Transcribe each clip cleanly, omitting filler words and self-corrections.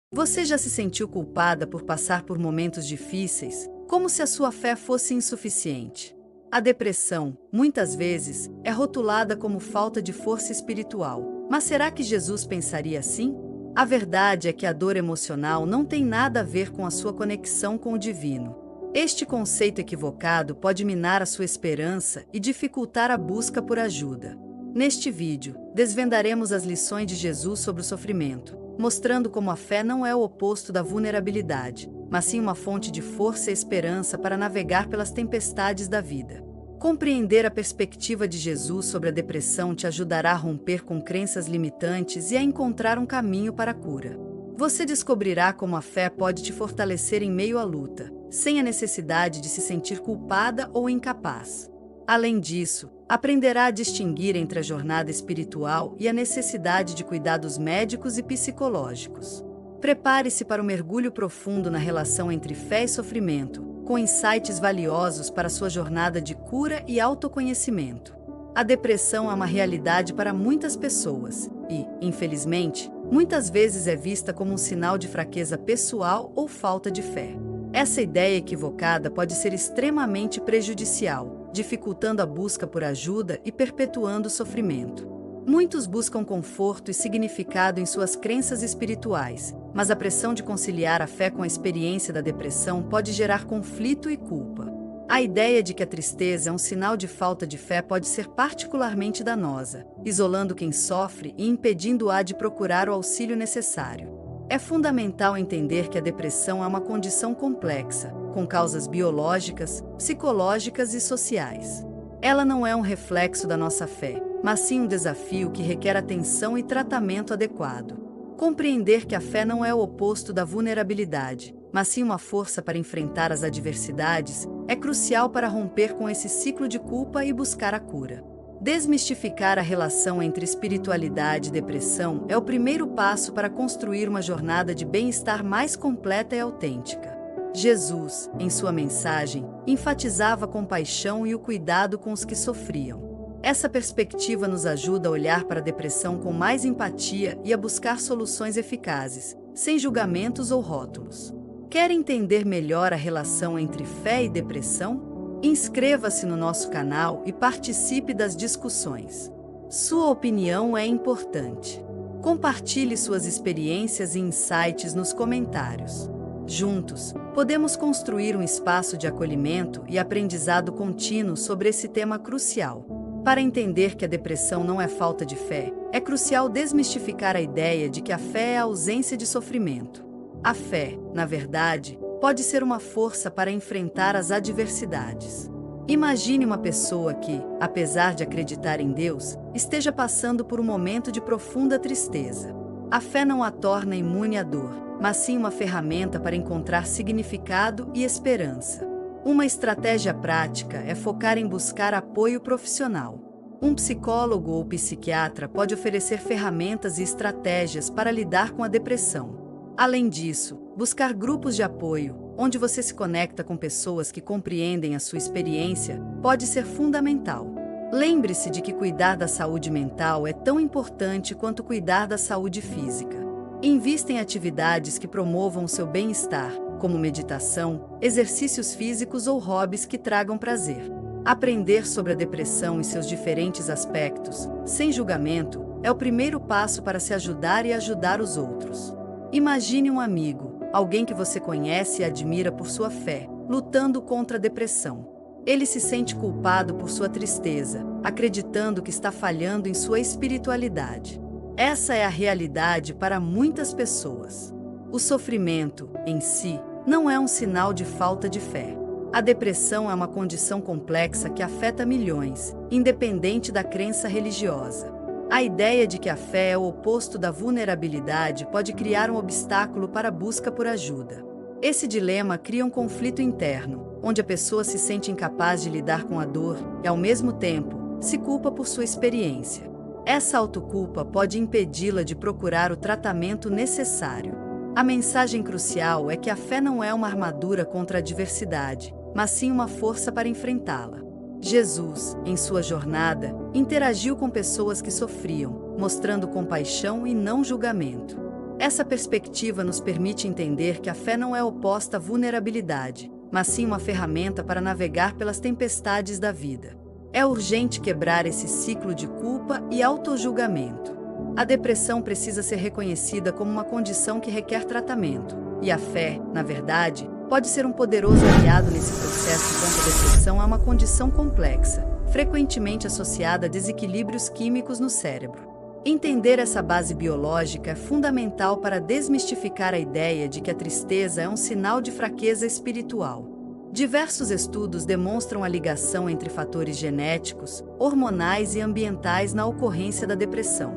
Você já se sentiu culpada por passar por momentos difíceis, como se a sua fé fosse insuficiente? A depressão, muitas vezes, é rotulada como falta de força espiritual. Mas será que Jesus pensaria assim? A verdade é que a dor emocional não tem nada a ver com a sua conexão com o divino. Este conceito equivocado pode minar a sua esperança e dificultar a busca por ajuda. Neste vídeo, desvendaremos as lições de Jesus sobre o sofrimento, mostrando como a fé não é o oposto da vulnerabilidade, mas sim uma fonte de força e esperança para navegar pelas tempestades da vida. Compreender a perspectiva de Jesus sobre a depressão te ajudará a romper com crenças limitantes e a encontrar um caminho para a cura. Você descobrirá como a fé pode te fortalecer em meio à luta, sem a necessidade de se sentir culpada ou incapaz. Além disso, aprenderá a distinguir entre a jornada espiritual e a necessidade de cuidados médicos e psicológicos. Prepare-se para um mergulho profundo na relação entre fé e sofrimento, com insights valiosos para sua jornada de cura e autoconhecimento. A depressão é uma realidade para muitas pessoas e, infelizmente, muitas vezes é vista como um sinal de fraqueza pessoal ou falta de fé. Essa ideia equivocada pode ser extremamente prejudicial, dificultando a busca por ajuda e perpetuando o sofrimento. Muitos buscam conforto e significado em suas crenças espirituais, mas a pressão de conciliar a fé com a experiência da depressão pode gerar conflito e culpa. A ideia de que a tristeza é um sinal de falta de fé pode ser particularmente danosa, isolando quem sofre e impedindo-a de procurar o auxílio necessário. É fundamental entender que a depressão é uma condição complexa, com causas biológicas, psicológicas e sociais. Ela não é um reflexo da nossa fé, mas sim um desafio que requer atenção e tratamento adequado. Compreender que a fé não é o oposto da vulnerabilidade, mas sim uma força para enfrentar as adversidades, é crucial para romper com esse ciclo de culpa e buscar a cura. Desmistificar a relação entre espiritualidade e depressão é o primeiro passo para construir uma jornada de bem-estar mais completa e autêntica. Jesus, em sua mensagem, enfatizava a compaixão e o cuidado com os que sofriam. Essa perspectiva nos ajuda a olhar para a depressão com mais empatia e a buscar soluções eficazes, sem julgamentos ou rótulos. Quer entender melhor a relação entre fé e depressão? Inscreva-se no nosso canal e participe das discussões. Sua opinião é importante. Compartilhe suas experiências e insights nos comentários. Juntos, podemos construir um espaço de acolhimento e aprendizado contínuo sobre esse tema crucial. Para entender que a depressão não é falta de fé, é crucial desmistificar a ideia de que a fé é a ausência de sofrimento. A fé, na verdade, pode ser uma força para enfrentar as adversidades. Imagine uma pessoa que, apesar de acreditar em Deus, esteja passando por um momento de profunda tristeza. A fé não a torna imune à dor, mas sim uma ferramenta para encontrar significado e esperança. Uma estratégia prática é focar em buscar apoio profissional. Um psicólogo ou psiquiatra pode oferecer ferramentas e estratégias para lidar com a depressão. Além disso, buscar grupos de apoio, onde você se conecta com pessoas que compreendem a sua experiência, pode ser fundamental. Lembre-se de que cuidar da saúde mental é tão importante quanto cuidar da saúde física. Invista em atividades que promovam o seu bem-estar, como meditação, exercícios físicos ou hobbies que tragam prazer. Aprender sobre a depressão e seus diferentes aspectos, sem julgamento, é o primeiro passo para se ajudar e ajudar os outros. Imagine um amigo, alguém que você conhece e admira por sua fé, lutando contra a depressão. Ele se sente culpado por sua tristeza, acreditando que está falhando em sua espiritualidade. Essa é a realidade para muitas pessoas. O sofrimento, em si, não é um sinal de falta de fé. A depressão é uma condição complexa que afeta milhões, independente da crença religiosa. A ideia de que a fé é o oposto da vulnerabilidade pode criar um obstáculo para a busca por ajuda. Esse dilema cria um conflito interno, onde a pessoa se sente incapaz de lidar com a dor e, ao mesmo tempo, se culpa por sua experiência. Essa autoculpa pode impedi-la de procurar o tratamento necessário. A mensagem crucial é que a fé não é uma armadura contra a adversidade, mas sim uma força para enfrentá-la. Jesus, em sua jornada, interagiu com pessoas que sofriam, mostrando compaixão e não julgamento. Essa perspectiva nos permite entender que a fé não é oposta à vulnerabilidade, mas sim uma ferramenta para navegar pelas tempestades da vida. É urgente quebrar esse ciclo de culpa e autojulgamento. A depressão precisa ser reconhecida como uma condição que requer tratamento, e a fé, na verdade, pode ser um poderoso aliado nesse processo, enquanto a depressão é uma condição complexa, frequentemente associada a desequilíbrios químicos no cérebro. Entender essa base biológica é fundamental para desmistificar a ideia de que a tristeza é um sinal de fraqueza espiritual. Diversos estudos demonstram a ligação entre fatores genéticos, hormonais e ambientais na ocorrência da depressão.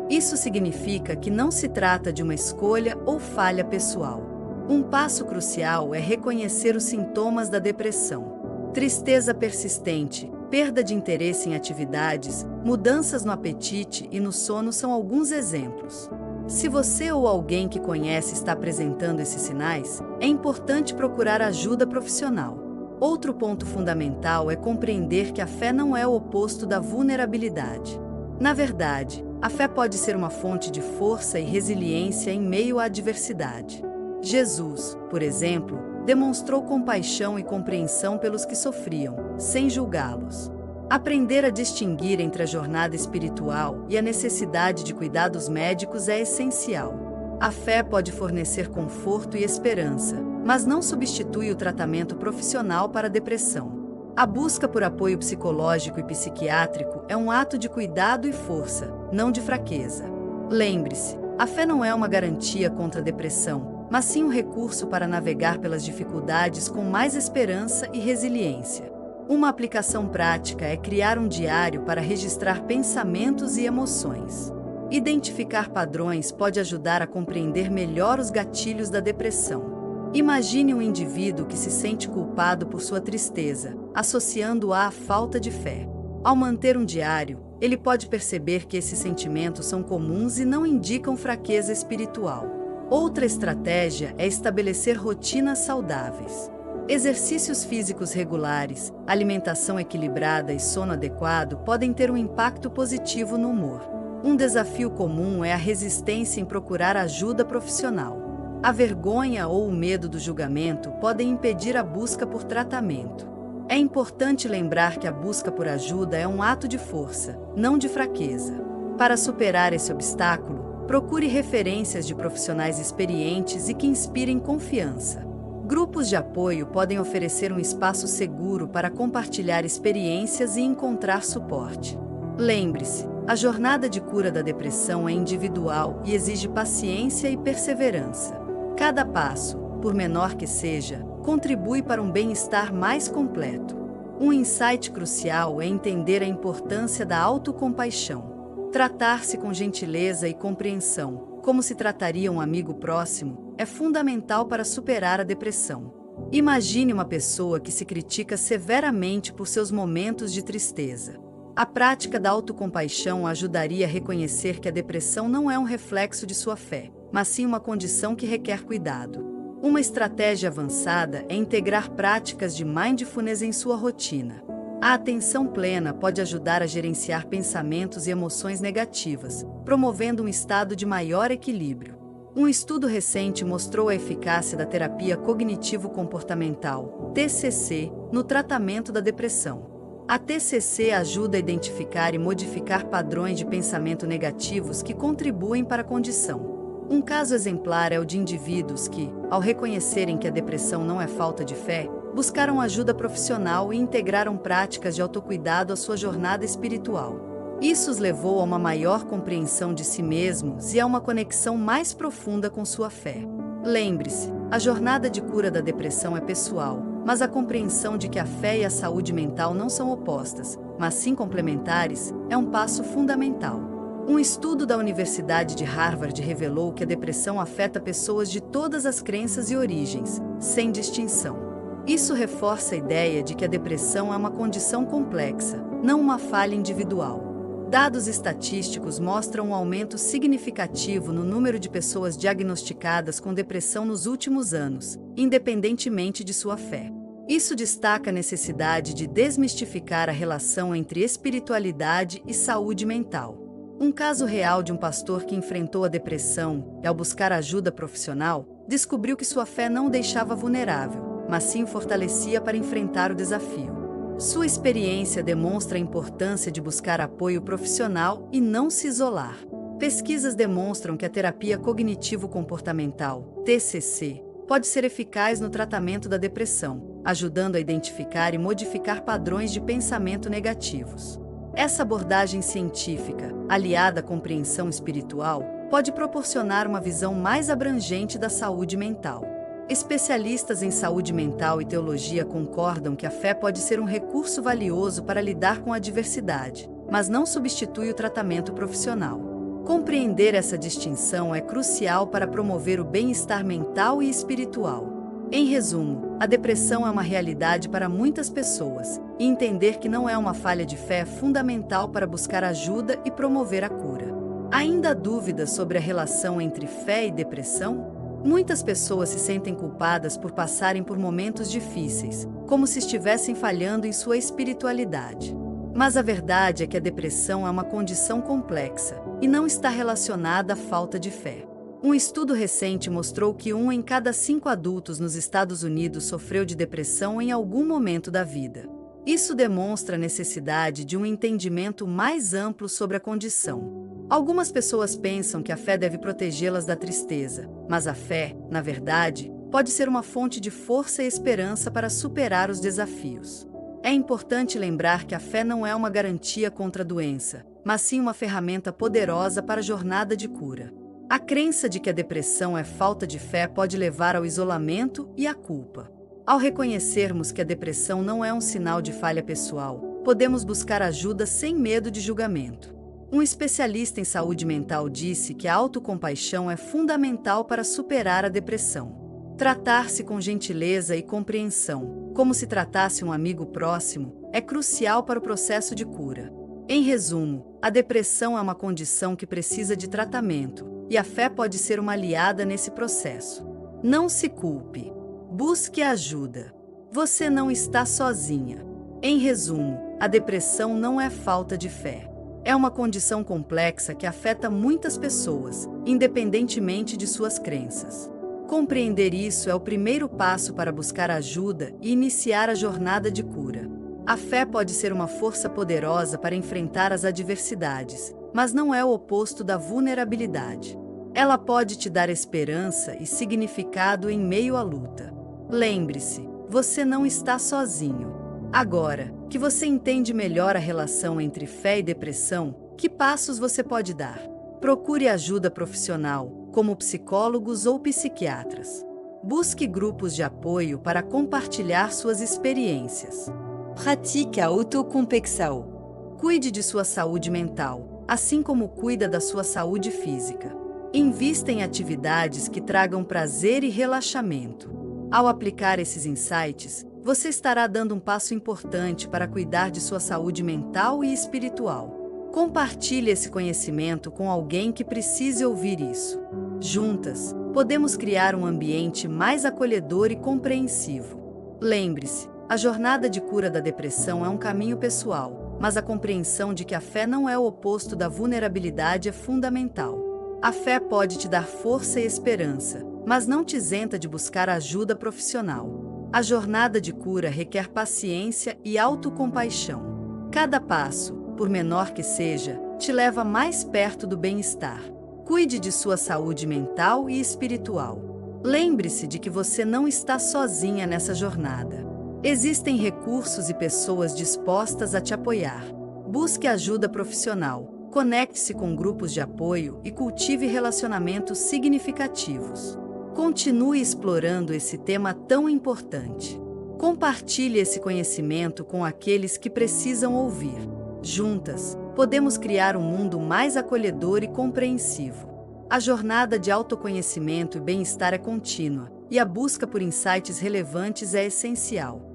Isso significa que não se trata de uma escolha ou falha pessoal. Um passo crucial é reconhecer os sintomas da depressão. Tristeza persistente, perda de interesse em atividades, mudanças no apetite e no sono são alguns exemplos. Se você ou alguém que conhece está apresentando esses sinais, é importante procurar ajuda profissional. Outro ponto fundamental é compreender que a fé não é o oposto da vulnerabilidade. Na verdade, a fé pode ser uma fonte de força e resiliência em meio à adversidade. Jesus, por exemplo, demonstrou compaixão e compreensão pelos que sofriam, sem julgá-los. Aprender a distinguir entre a jornada espiritual e a necessidade de cuidados médicos é essencial. A fé pode fornecer conforto e esperança, mas não substitui o tratamento profissional para a depressão. A busca por apoio psicológico e psiquiátrico é um ato de cuidado e força, não de fraqueza. Lembre-se, a fé não é uma garantia contra a depressão, mas sim um recurso para navegar pelas dificuldades com mais esperança e resiliência. Uma aplicação prática é criar um diário para registrar pensamentos e emoções. Identificar padrões pode ajudar a compreender melhor os gatilhos da depressão. Imagine um indivíduo que se sente culpado por sua tristeza, associando-a à falta de fé. Ao manter um diário, ele pode perceber que esses sentimentos são comuns e não indicam fraqueza espiritual. Outra estratégia é estabelecer rotinas saudáveis. Exercícios físicos regulares, alimentação equilibrada e sono adequado podem ter um impacto positivo no humor. Um desafio comum é a resistência em procurar ajuda profissional. A vergonha ou o medo do julgamento podem impedir a busca por tratamento. É importante lembrar que a busca por ajuda é um ato de força, não de fraqueza. Para superar esse obstáculo, procure referências de profissionais experientes e que inspirem confiança. Grupos de apoio podem oferecer um espaço seguro para compartilhar experiências e encontrar suporte. Lembre-se, a jornada de cura da depressão é individual e exige paciência e perseverança. Cada passo, por menor que seja, contribui para um bem-estar mais completo. Um insight crucial é entender a importância da autocompaixão. Tratar-se com gentileza e compreensão, como se trataria um amigo próximo, é fundamental para superar a depressão. Imagine uma pessoa que se critica severamente por seus momentos de tristeza. A prática da autocompaixão ajudaria a reconhecer que a depressão não é um reflexo de sua fé, mas sim uma condição que requer cuidado. Uma estratégia avançada é integrar práticas de mindfulness em sua rotina. A atenção plena pode ajudar a gerenciar pensamentos e emoções negativas, promovendo um estado de maior equilíbrio. Um estudo recente mostrou a eficácia da terapia cognitivo-comportamental, TCC, no tratamento da depressão. A TCC ajuda a identificar e modificar padrões de pensamento negativos que contribuem para a condição. Um caso exemplar é o de indivíduos que, ao reconhecerem que a depressão não é falta de fé, buscaram ajuda profissional e integraram práticas de autocuidado à sua jornada espiritual. Isso os levou a uma maior compreensão de si mesmos e a uma conexão mais profunda com sua fé. Lembre-se, a jornada de cura da depressão é pessoal, mas a compreensão de que a fé e a saúde mental não são opostas, mas sim complementares, é um passo fundamental. Um estudo da Universidade de Harvard revelou que a depressão afeta pessoas de todas as crenças e origens, sem distinção. Isso reforça a ideia de que a depressão é uma condição complexa, não uma falha individual. Dados estatísticos mostram um aumento significativo no número de pessoas diagnosticadas com depressão nos últimos anos, independentemente de sua fé. Isso destaca a necessidade de desmistificar a relação entre espiritualidade e saúde mental. Um caso real de um pastor que enfrentou a depressão e, ao buscar ajuda profissional, descobriu que sua fé não o deixava vulnerável, mas sim o fortalecia para enfrentar o desafio. Sua experiência demonstra a importância de buscar apoio profissional e não se isolar. Pesquisas demonstram que a terapia cognitivo-comportamental, TCC, pode ser eficaz no tratamento da depressão, ajudando a identificar e modificar padrões de pensamento negativos. Essa abordagem científica, aliada à compreensão espiritual, pode proporcionar uma visão mais abrangente da saúde mental. Especialistas em saúde mental e teologia concordam que a fé pode ser um recurso valioso para lidar com a adversidade, mas não substitui o tratamento profissional. Compreender essa distinção é crucial para promover o bem-estar mental e espiritual. Em resumo, a depressão é uma realidade para muitas pessoas, e entender que não é uma falha de fé é fundamental para buscar ajuda e promover a cura. Ainda há dúvidas sobre a relação entre fé e depressão? Muitas pessoas se sentem culpadas por passarem por momentos difíceis, como se estivessem falhando em sua espiritualidade. Mas a verdade é que a depressão é uma condição complexa e não está relacionada à falta de fé. Um estudo recente mostrou que 1 em cada 5 adultos nos Estados Unidos sofreu de depressão em algum momento da vida. Isso demonstra a necessidade de um entendimento mais amplo sobre a condição. Algumas pessoas pensam que a fé deve protegê-las da tristeza, mas a fé, na verdade, pode ser uma fonte de força e esperança para superar os desafios. É importante lembrar que a fé não é uma garantia contra a doença, mas sim uma ferramenta poderosa para a jornada de cura. A crença de que a depressão é falta de fé pode levar ao isolamento e à culpa. Ao reconhecermos que a depressão não é um sinal de falha pessoal, podemos buscar ajuda sem medo de julgamento. Um especialista em saúde mental disse que a autocompaixão é fundamental para superar a depressão. Tratar-se com gentileza e compreensão, como se tratasse um amigo próximo, é crucial para o processo de cura. Em resumo, a depressão é uma condição que precisa de tratamento, e a fé pode ser uma aliada nesse processo. Não se culpe. Busque ajuda. Você não está sozinha. Em resumo, a depressão não é falta de fé. É uma condição complexa que afeta muitas pessoas, independentemente de suas crenças. Compreender isso é o primeiro passo para buscar ajuda e iniciar a jornada de cura. A fé pode ser uma força poderosa para enfrentar as adversidades, mas não é o oposto da vulnerabilidade. Ela pode te dar esperança e significado em meio à luta. Lembre-se, você não está sozinho. Agora, que você entende melhor a relação entre fé e depressão, que passos você pode dar? Procure ajuda profissional, como psicólogos ou psiquiatras. Busque grupos de apoio para compartilhar suas experiências. Pratique a autocompexão. Cuide de sua saúde mental, assim como cuida da sua saúde física. Invista em atividades que tragam prazer e relaxamento. Ao aplicar esses insights, você estará dando um passo importante para cuidar de sua saúde mental e espiritual. Compartilhe esse conhecimento com alguém que precise ouvir isso. Juntas, podemos criar um ambiente mais acolhedor e compreensivo. Lembre-se, a jornada de cura da depressão é um caminho pessoal, mas a compreensão de que a fé não é o oposto da vulnerabilidade é fundamental. A fé pode te dar força e esperança, mas não te isenta de buscar ajuda profissional. A jornada de cura requer paciência e autocompaixão. Cada passo, por menor que seja, te leva mais perto do bem-estar. Cuide de sua saúde mental e espiritual. Lembre-se de que você não está sozinha nessa jornada. Existem recursos e pessoas dispostas a te apoiar. Busque ajuda profissional, conecte-se com grupos de apoio e cultive relacionamentos significativos. Continue explorando esse tema tão importante. Compartilhe esse conhecimento com aqueles que precisam ouvir. Juntas, podemos criar um mundo mais acolhedor e compreensivo. A jornada de autoconhecimento e bem-estar é contínua, e a busca por insights relevantes é essencial.